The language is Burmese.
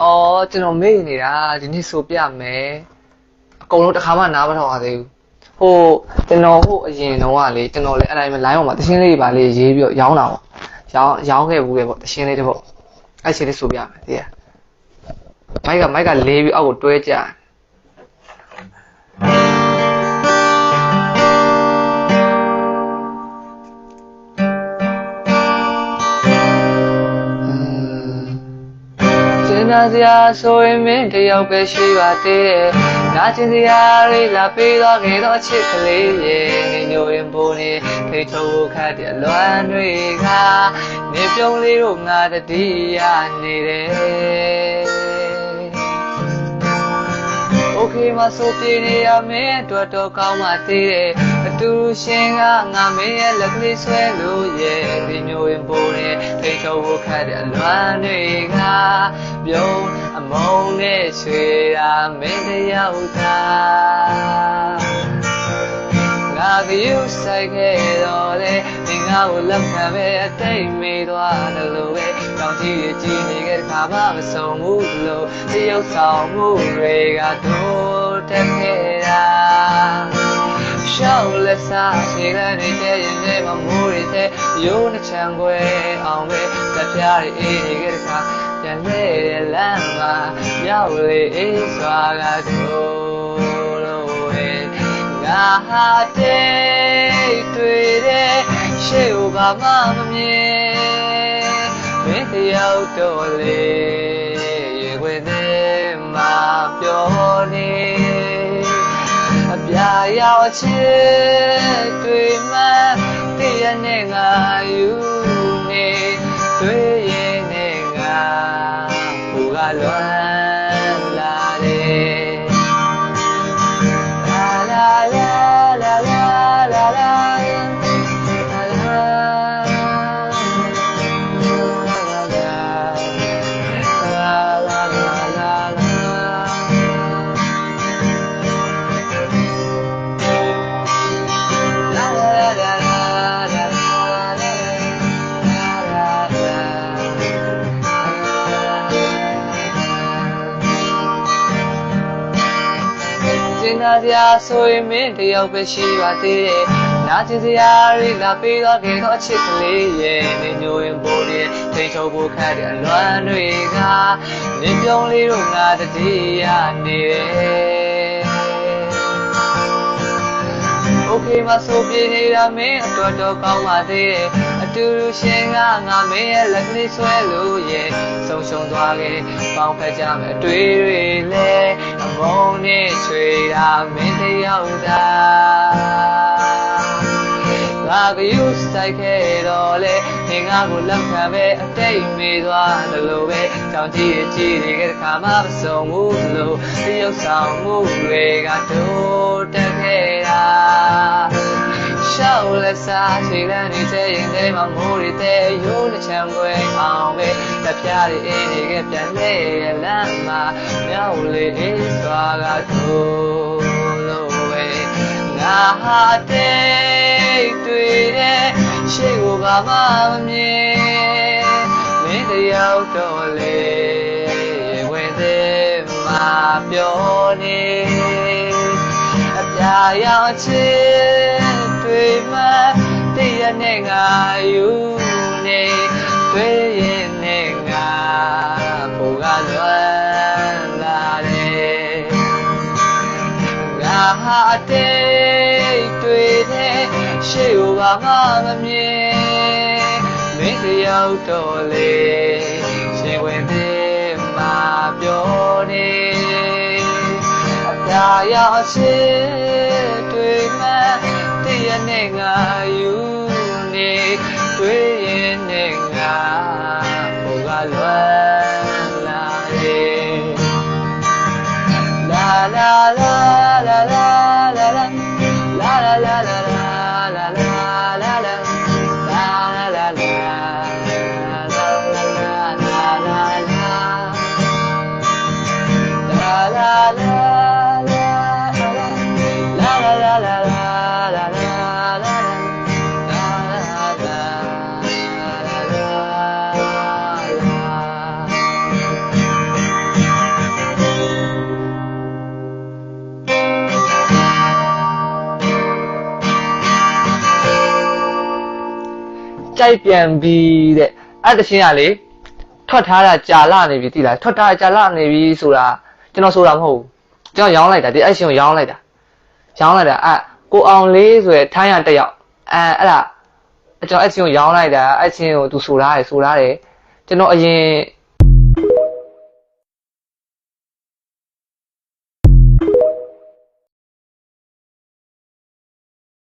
哦，这种美女啦，今天手表美，公路的卡嘛拿不着的。ဟိုကျွန်တော်ဟိုအရင်တော့ကလေကျွန်တော်လေအဲ့ဒါလိုင်းပေါ်မှာတရှင်းလေးပါလေရေးပြီးတော့ရောင်းတာပေါ့ရောင်းခဲ့ဘူးလေပေါ့တရှင်းလေးတစ်ပုတ်အဲ့ချင်းလေးဆိုပြမယ်သိရမိုက်ကလေးပြီးအောက်ကိုတွဲကြနာစရာဆိုရင်မင်းတယောက်ပဲရှိပါသေးတယ်နာကျင်စရာတွေလာပေးတော့ခဲ့တော့ချစ်ကလေးရဲ့ညိုရင်ပုံနေထိတ်ထုတ်ခတ်တဲ့လွမ်းတွေကနေပြုံးလေးတို့ငါတတိယနေတယ်โอเคမှာဆိုပြေနေရမင်းအတွက်တော့ကောင်းမှသေးတယ်အတူရှင်ကငါမင်းရဲ့လက်ကလေးဆွဲလို့ရဲ့ဒီမျိုးရင်ပုံနေထိတ်ထုတ်ခတ်တဲ့လွမ်းတွေကပြုံးအမုန်းနဲ့ဆွေတာမင်းတယောက်သာငါကယူဆိုင်ခဲ့တော့လေဒီငါ့ကိုလက်ခံပဲအတိတ်မေးသွားတယ်လို့ပဲကောင်းကြီးကြည့်နေခဲ့တဲ့ခါမှမဆုံးဘူးလို့တယောက်ဆောင်မှုတွေကတို့တက်ခဲ့တာရှောက်လက်စားခြေလမ်းတွေတဲ့ရင်ထဲမှာမိုးတွေတဲ့ရိုးနှချမ်းခွဲအောင်ပဲလက်ပြားတွေအေးနေခဲ့တဲ့ခါပြန်လဲလမ်းမှာရောက်လေအေးစွာကတို့လို့ဝေငါဟာတဲ့တွေ့တဲ့ရှေ့ကိုဘာမှမမြင်မင်းတယောက်တော့လေရေခွေတဲ့မှာပြောနေအပြာရောက်ချစ်တွေ့မှတည့်ရနဲ့ငါယူနေတွေ့ရင်နဲ့ငါဘူကလွမ်းလာတယ်လာလာလာလာလာလာလာနာစရာဆိုရင်မင်းတယောက်ပဲရှိပါသေးတယ်နာကျင်စရာတွေလာပေးတော့ခဲ့တော့ချစ်ကလေးရဲ့နေညိုရင်ပိုးတွေထိတ်ချုပ်ဖို့ခက်တဲ့အလွမ်းတွေကနေပြုံးလေးတို့ငါတတိယနေတယ်โอเคမှာဆိုပြေနေတာမင်းအတွက်တော့ကောင်းပါသေးတယ်အတူတူရှင်ကငါမင်းရဲ့လက်ကလေးဆွဲလို့ရဲ့ဆုံးရှုံးသွားခဲ့ပေါင်းဖက်ကြမယ်အတွေ့တွေလဲအမုန်းနဲ့ချွေတာမင်းတယောက်သာငါကယူဆိုင်ခဲ့တော့လေနေငါကိုလက်ခံပဲအတိတ်မေးသွားတယ်လို့ပဲကြောင်ကြည့်နေခဲ့တဲ့ခါမှမဆုံးဘူးလို့တရုပ်ဆောင်မှုတွေကတို့တက်ခဲ့တာရှောက်လက်စားခြေလမ်းနေတဲ့ရင်ထဲမှာမိုးတွေတဲ့ရိုးနှချမ်းခွဲအောင်ပဲလက်ပြားတွေအေးနေခဲ့ပြန်လေလမ်းမှာမြောက်လေအေးစွာကတို့လို့ပဲငါဟာတဲ့တွေ့တဲ့ရှေ့ကိုဘာမှမမြင်မင်းတယောက်တော့လေဝင်သေးမှာပြောနေအပြာရောက်ချစ်တွေ့မှတည့်ရနဲ့ငါယူနေတွေ့ရင်နဲ့ငါဘူကလွမ်းလာတယ်ငါဟာတဲ့တွေ့တဲ့ရှေ့ကိုဘာမှမမြင်မင်းတယောက်တော့လေရှင်ဝင်သေးမှာပြောနေအပြာရောက်ချစ်တွေ့မှတည့်ရနဲ့ငါယူနေတွေ့ရင်နဲ့ငါဘူကလွမ်းလာတယ်လာလာလာလာလာလာလာလာလာလာလာလာလာလာ ကြိုက်ပြန်ပြီတဲ့အဲ့တချင်းကလေထွက်ထားတာကြာလာနေပြီသိလားထွက်ထားတာကြာလာနေပြီဆိုတာကျွန်တော်ဆိုတာမဟုတ်ဘူးကျွန်တော်ရောင်းလိုက်တာဒီအဲ့ချင်းကိုရောင်းလိုက်တာအဲ့ကိုအောင်လေးဆိုရယ်ထိုင်းရတစ်ယောက်အဲ့ဒါကျွန်တော်အဲ့ချင်းကိုရောင်းလိုက်တာအဲ့ချင်းကိုသူဆိုတာတယ်ကျွန်တော်အရင်